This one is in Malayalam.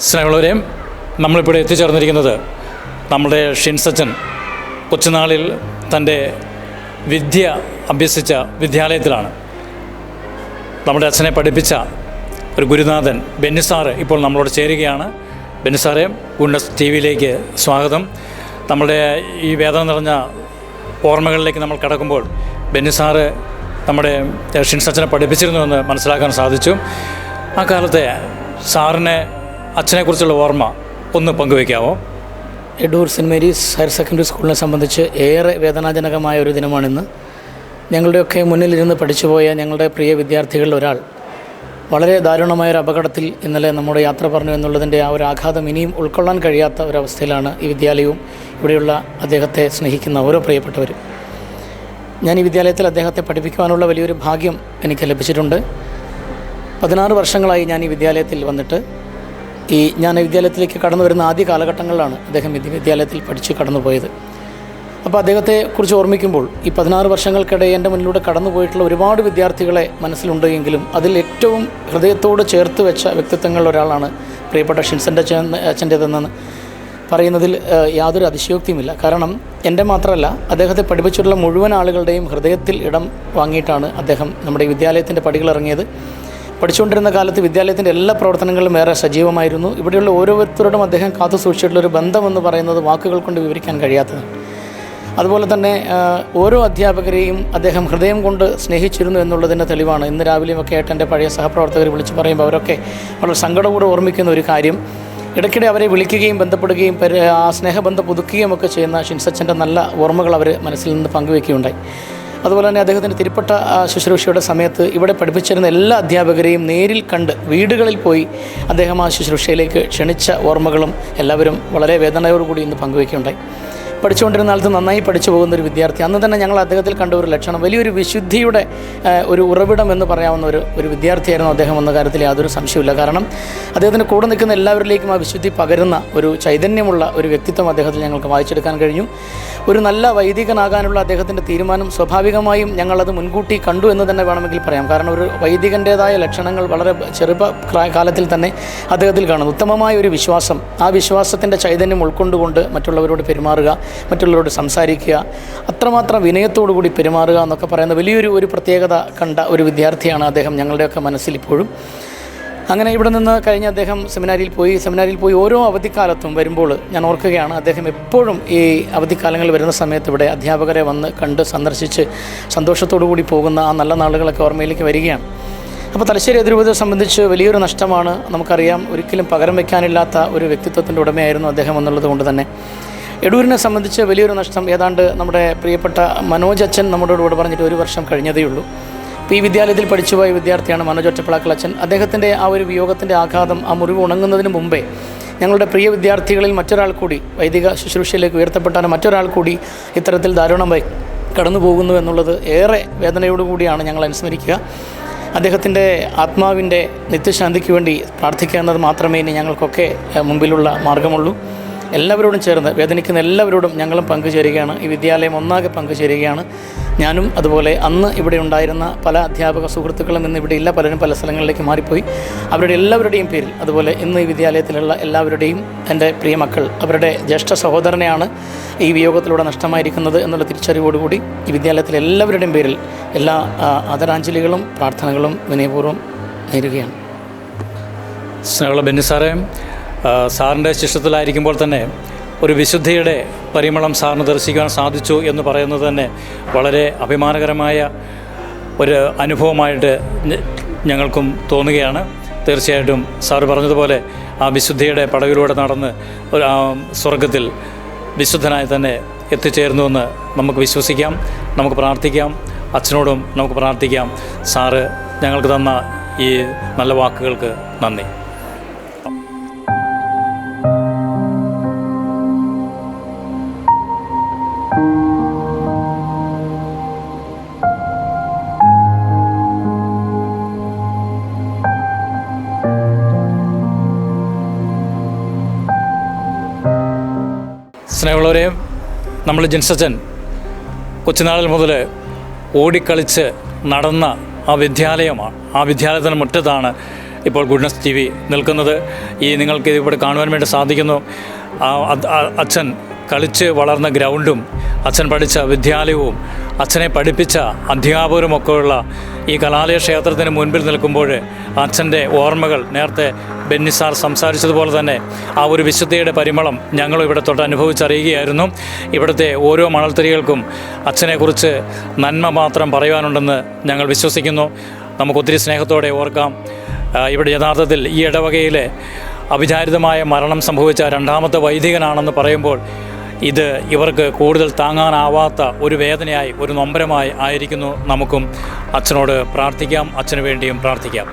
സ്നേഹമുള്ളവരെയും നമ്മളിവിടെ എത്തിച്ചേർന്നിരിക്കുന്നത് നമ്മുടെ ഷിൻസച്ചൻ കൊച്ചുനാളിൽ തൻ്റെ വിദ്യ അഭ്യസിച്ച വിദ്യാലയത്തിലാണ്. നമ്മുടെ അച്ഛനെ പഠിപ്പിച്ച ഒരു ഗുരുനാഥൻ ബെന്നി സാറ് ഇപ്പോൾ നമ്മളോട് ചേരുകയാണ്. ബെന്നി സാറേ, ഗുഡ്നസ് ടി വിയിലേക്ക് സ്വാഗതം. നമ്മുടെ ഈ വേദന നിറഞ്ഞ ഓർമ്മകളിലേക്ക് നമ്മൾ കടക്കുമ്പോൾ ബെന്നി സാറ് നമ്മുടെ ഷിൻസച്ചനെ പഠിപ്പിച്ചിരുന്നുവെന്ന് മനസ്സിലാക്കാൻ സാധിച്ചു. ആ കാലത്തെ സാറിനെ അച്ഛനെക്കുറിച്ചുള്ള ഓർമ്മ ഒന്ന് പങ്കുവയ്ക്കാമോ? Edoor saint Mary's higher secondary സ്കൂളിനെ സംബന്ധിച്ച് ഏറെ വേദനാജനകമായ ഒരു ദിനമാണിന്ന്. ഞങ്ങളുടെയൊക്കെ മുന്നിലിരുന്ന് പഠിച്ചുപോയ ഞങ്ങളുടെ പ്രിയ വിദ്യാർത്ഥികളിൽ ഒരാൾ വളരെ ദാരുണമായൊരു അപകടത്തിൽ ഇന്നലെ നമ്മുടെ യാത്ര പറഞ്ഞു എന്നുള്ളതിൻ്റെ ആ ഒരു ആഘാതം ഇനിയും ഉൾക്കൊള്ളാൻ കഴിയാത്ത ഒരവസ്ഥയിലാണ് ഈ വിദ്യാലയവും ഇവിടെയുള്ള അദ്ദേഹത്തെ സ്നേഹിക്കുന്ന ഓരോ പ്രിയപ്പെട്ടവരും. ഞാൻ ഈ വിദ്യാലയത്തിൽ അദ്ദേഹത്തെ പഠിപ്പിക്കുവാനുള്ള വലിയൊരു ഭാഗ്യം എനിക്ക് ലഭിച്ചിട്ടുണ്ട്. 16 വർഷങ്ങളായി ഞാൻ ഈ വിദ്യാലയത്തിൽ വന്നിട്ട് ഞാൻ വിദ്യാലയത്തിലേക്ക് കടന്നു വരുന്ന ആദ്യ കാലഘട്ടങ്ങളിലാണ് അദ്ദേഹം വിദ്യാലയത്തിൽ പഠിച്ച് കടന്നുപോയത്. അപ്പോൾ അദ്ദേഹത്തെക്കുറിച്ച് ഓർമ്മിക്കുമ്പോൾ ഈ 16 വർഷങ്ങൾക്കിടെ എൻ്റെ മുന്നിലൂടെ കടന്നു പോയിട്ടുള്ള ഒരുപാട് വിദ്യാർത്ഥികളെ മനസ്സിലുണ്ട് എങ്കിലും അതിൽ ഏറ്റവും ഹൃദയത്തോട് ചേർത്ത് വെച്ച വ്യക്തിത്വങ്ങളിൽ ഒരാളാണ് പ്രിയപ്പെട്ട ഷിൻസൻ്റെ അച്ഛൻ്റേതെന്ന് പറയുന്നതിൽ യാതൊരു അതിശയോക്തിയുമില്ല. കാരണം എൻ്റെ മാത്രമല്ല, അദ്ദേഹത്തെ പഠിപ്പിച്ചിട്ടുള്ള മുഴുവൻ ആളുകളുടെയും ഹൃദയത്തിൽ ഇടം വാങ്ങിയിട്ടാണ് അദ്ദേഹം നമ്മുടെ ഈ വിദ്യാലയത്തിൻ്റെ പടികളിറങ്ങിയത്. പഠിച്ചുകൊണ്ടിരുന്ന കാലത്ത് വിദ്യാലയത്തിൻ്റെ എല്ലാ പ്രവർത്തനങ്ങളിലും ഏറെ സജീവമായിരുന്നു. ഇവിടെയുള്ള ഓരോരുത്തരോടും അദ്ദേഹം കാത്തു സൂക്ഷിച്ചിട്ടുള്ളൊരു ബന്ധമെന്ന് പറയുന്നത് വാക്കുകൾ കൊണ്ട് വിവരിക്കാൻ കഴിയാത്തതാണ്. അതുപോലെ തന്നെ ഓരോ അധ്യാപകരെയും അദ്ദേഹം ഹൃദയം കൊണ്ട് സ്നേഹിച്ചിരുന്നു എന്നുള്ളതിൻ്റെ തെളിവാണ്. ഇന്ന് രാവിലെയുമൊക്കെ ആയിട്ട് എൻ്റെ പഴയ സഹപ്രവർത്തകർ വിളിച്ച് പറയുമ്പോൾ അവരൊക്കെ വളരെ സങ്കടത്തോടെ ഓർമ്മിക്കുന്ന ഒരു കാര്യം, ഇടയ്ക്കിടെ അവരെ വിളിക്കുകയും ബന്ധപ്പെടുകയും ആ സ്നേഹബന്ധം പുതുക്കുകയും ഒക്കെ ചെയ്യുന്ന ഷിൻസച്ചൻ്റെ നല്ല ഓർമ്മകൾ അവർ മനസ്സിൽ നിന്ന് പങ്കുവയ്ക്കുകയുണ്ടായി. അതുപോലെ തന്നെ അദ്ദേഹത്തിൻ്റെ തിരുപ്പട്ട ശുശ്രൂഷയുടെ സമയത്ത് ഇവിടെ പഠിപ്പിച്ചിരുന്ന എല്ലാ അധ്യാപകരെയും നേരിൽ കണ്ട് വീടുകളിൽ പോയി അദ്ദേഹം ആ ശുശ്രൂഷയിലേക്ക് ക്ഷണിച്ച ഓർമ്മകളും എല്ലാവരും വളരെ വേദനയോടുകൂടി ഇന്ന് പങ്കുവയ്ക്കുകയുണ്ടായി. പഠിച്ചുകൊണ്ടിരുന്ന കാലത്ത് നന്നായി പഠിച്ചു പോകുന്ന ഒരു വിദ്യാർത്ഥി. അന്ന് തന്നെ ഞങ്ങൾ അദ്ദേഹത്തിൽ കണ്ട ഒരു ലക്ഷണം, വലിയൊരു വിശുദ്ധിയുടെ ഒരു ഉറവിടം എന്ന് പറയാവുന്ന ഒരു വിദ്യാർത്ഥിയായിരുന്നു അദ്ദേഹം എന്ന കാര്യത്തിൽ യാതൊരു സംശയമില്ല. കാരണം അദ്ദേഹത്തിന് കൂടെ നിൽക്കുന്ന എല്ലാവരിലേക്കും ആ വിശുദ്ധി പകരുന്ന ഒരു ചൈതന്യമുള്ള ഒരു വ്യക്തിത്വം അദ്ദേഹത്തിൽ ഞങ്ങൾക്ക് വായിച്ചെടുക്കാൻ കഴിഞ്ഞു. ഒരു നല്ല വൈദികനാകാനുള്ള അദ്ദേഹത്തിൻ്റെ തീരുമാനം സ്വാഭാവികമായും ഞങ്ങളത് മുൻകൂട്ടി കണ്ടു എന്ന് തന്നെ വേണമെങ്കിൽ പറയാം. കാരണം ഒരു വൈദികൻ്റേതായ ലക്ഷണങ്ങൾ വളരെ കാലത്തിൽ തന്നെ അദ്ദേഹത്തിൽ കാണുന്നു. ഉത്തമമായ ഒരു വിശ്വാസം, ആ വിശ്വാസത്തിൻ്റെ ചൈതന്യം ഉൾക്കൊണ്ടുകൊണ്ട് മറ്റുള്ളവരോട് പെരുമാറുക, മറ്റുള്ളവരോട് സംസാരിക്കുക, അത്രമാത്രം വിനയത്തോടുകൂടി പെരുമാറുക എന്നൊക്കെ പറയുന്ന വലിയൊരു പ്രത്യേകത കണ്ട ഒരു വിദ്യാർത്ഥിയാണ് അദ്ദേഹം ഞങ്ങളുടെയൊക്കെ മനസ്സിൽ ഇപ്പോഴും. അങ്ങനെ ഇവിടെ നിന്ന് കഴിഞ്ഞ് അദ്ദേഹം സെമിനാരിയിൽ പോയി ഓരോ അവധിക്കാലത്തും വരുമ്പോൾ ഞാൻ ഓർക്കുകയാണ്, അദ്ദേഹം എപ്പോഴും ഈ അവധിക്കാലങ്ങളിൽ വരുന്ന സമയത്ത് ഇവിടെ അധ്യാപകരെ വന്ന് കണ്ട് സന്ദർശിച്ച് സന്തോഷത്തോടു കൂടി പോകുന്ന ആ നല്ല നാളുകളൊക്കെ ഓർമ്മയിലേക്ക് വരികയാണ്. അപ്പോൾ തലശ്ശേരി അതിരൂപതയെ സംബന്ധിച്ച് വലിയൊരു നഷ്ടമാണ്. നമുക്കറിയാം, ഒരിക്കലും പകരം വയ്ക്കാനില്ലാത്ത ഒരു വ്യക്തിത്വത്തിൻ്റെ ഉടമയായിരുന്നു അദ്ദേഹം എന്നുള്ളത് കൊണ്ട് തന്നെ. എടൂരിനെ സംബന്ധിച്ച് വലിയൊരു നഷ്ടം. ഏതാണ്ട് നമ്മുടെ പ്രിയപ്പെട്ട മനോജ് അച്ഛൻ നമ്മളോട് കൂടെ പറഞ്ഞിട്ട് 1 വർഷം കഴിഞ്ഞതേ ഉള്ളൂ. ഇപ്പോൾ ഈ വിദ്യാലയത്തിൽ പഠിച്ചുപോയ വിദ്യാർത്ഥിയാണ് മനോജ് ഒറ്റപ്പിളാക്കൽ അച്ഛൻ. അദ്ദേഹത്തിൻ്റെ ആ ഒരു വിയോഗത്തിൻ്റെ ആഘാതം, ആ മുറിവ് ഉണങ്ങുന്നതിന് മുമ്പേ ഞങ്ങളുടെ പ്രിയ വിദ്യാർത്ഥികളിൽ മറ്റൊരാൾ കൂടി വൈദിക ശുശ്രൂഷയിലേക്ക് ഉയർത്തപ്പെട്ടാണ് മറ്റൊരാൾ കൂടി ഇത്തരത്തിൽ ദാരുണമായി കടന്നു പോകുന്നു എന്നുള്ളത് ഏറെ വേദനയോടുകൂടിയാണ് ഞങ്ങൾ അനുസ്മരിക്കുക. അദ്ദേഹത്തിൻ്റെ ആത്മാവിൻ്റെ നിത്യശാന്തിക്ക് വേണ്ടി പ്രാർത്ഥിക്കുക എന്നത് മാത്രമേ ഇനി ഞങ്ങൾക്കൊക്കെ മുമ്പിലുള്ള മാർഗമുള്ളൂ. എല്ലാവരോടും ചേർന്ന് വേദനിക്കുന്ന എല്ലാവരോടും ഞങ്ങളും പങ്കുചേരുകയാണ്. ഈ വിദ്യാലയം ഒന്നാകെ പങ്കുചേരുകയാണ്. ഞാനും അതുപോലെ അന്ന് ഇവിടെ ഉണ്ടായിരുന്ന പല അധ്യാപക സുഹൃത്തുക്കളും ഇന്ന് ഇവിടെ ഇല്ല, പലരും പല സ്ഥലങ്ങളിലേക്ക് മാറിപ്പോയി. അവരുടെ എല്ലാവരുടെയും പേരിൽ, അതുപോലെ ഇന്ന് ഈ വിദ്യാലയത്തിലുള്ള എല്ലാവരുടെയും എൻ്റെ പ്രിയ മക്കൾ, അവരുടെ ജ്യേഷ്ഠ സഹോദരനെയാണ് ഈ വിയോഗത്തിലൂടെ നഷ്ടമായിരിക്കുന്നത് എന്നുള്ള തിരിച്ചറിവോടുകൂടി ഈ വിദ്യാലയത്തിലെ എല്ലാവരുടെയും പേരിൽ എല്ലാ ആദരാഞ്ജലികളും പ്രാർത്ഥനകളും വിനയപൂർവ്വം നേരുകയാണ്. സ്നേഹമുള്ള ബെന്നി സാറേ, സാറിൻ്റെ ശിഷ്യത്തിലായിരിക്കുമ്പോൾ തന്നെ ഒരു വിശുദ്ധിയുടെ പരിമളം സാറിന് ദർശിക്കാൻ സാധിച്ചു എന്ന് പറയുന്നത് തന്നെ വളരെ അഭിമാനകരമായ ഒരു അനുഭവമായിട്ട് ഞങ്ങൾക്കും തോന്നുകയാണ്. തീർച്ചയായിട്ടും സാറ് പറഞ്ഞതുപോലെ ആ വിശുദ്ധിയുടെ പടവിലൂടെ നടന്ന് ഒരു സ്വർഗത്തിൽ വിശുദ്ധനായി തന്നെ എത്തിച്ചേർന്നുവെന്ന് നമുക്ക് വിശ്വസിക്കാം, നമുക്ക് പ്രാർത്ഥിക്കാം. അച്ഛനോടും നമുക്ക് പ്രാർത്ഥിക്കാം. സാറ് ഞങ്ങൾക്ക് തന്ന ഈ നല്ല വാക്കുകൾക്ക് നന്ദി. സ്നേഹമുള്ളവരെയും, നമ്മൾ ജിൻസച്ചൻ കൊച്ചുനാളിൽ മുതൽ ഓടിക്കളിച്ച് നടന്ന ആ വിദ്യാലയമാണ്. ആ വിദ്യാലയത്തിൻ്റെ മുറ്റത്താണ് ഇപ്പോൾ ഗുഡ്നസ് TV നിൽക്കുന്നത്. നിങ്ങൾക്ക് ഇവിടെ കാണുവാൻ വേണ്ടി സാധിക്കുന്നു. അച്ഛൻ കളിച്ച് വളർന്ന ഗ്രൗണ്ടും അച്ഛൻ പഠിച്ച വിദ്യാലയവും അച്ഛനെ പഠിപ്പിച്ച അധ്യാപകരുമൊക്കെയുള്ള ഈ കലാലയ ക്ഷേത്രത്തിന് മുൻപിൽ നിൽക്കുമ്പോൾ അച്ഛൻ്റെ ഓർമ്മകൾ നേരത്തെ ബെന്നി സാർ സംസാരിച്ചതുപോലെ തന്നെ ആ ഒരു വിശുദ്ധിയുടെ പരിമളം ഞങ്ങളും ഇവിടെ തൊട്ട് അനുഭവിച്ചറിയുകയായിരുന്നു. ഇവിടുത്തെ ഓരോ മണൽത്തരികൾക്കും അച്ഛനെക്കുറിച്ച് നന്മ മാത്രം പറയുവാനുണ്ടെന്ന് ഞങ്ങൾ വിശ്വസിക്കുന്നു. നമുക്കൊത്തിരി സ്നേഹത്തോടെ ഓർക്കാം. ഇവിടെ യഥാർത്ഥത്തിൽ ഈ ഇടവകയിലെ അവിചാരിതമായ മരണം സംഭവിച്ച രണ്ടാമത്തെ വൈദികനാണെന്ന് പറയുമ്പോൾ ഇത് ഇവർക്ക് കൂടുതൽ താങ്ങാനാവാത്ത ഒരു വേദനയായി, ഒരു നൊമ്പരമായി ആയിരിക്കുന്നു. നമുക്കും അച്ഛനോട് പ്രാർത്ഥിക്കാം, അച്ഛന് വേണ്ടിയും പ്രാർത്ഥിക്കാം.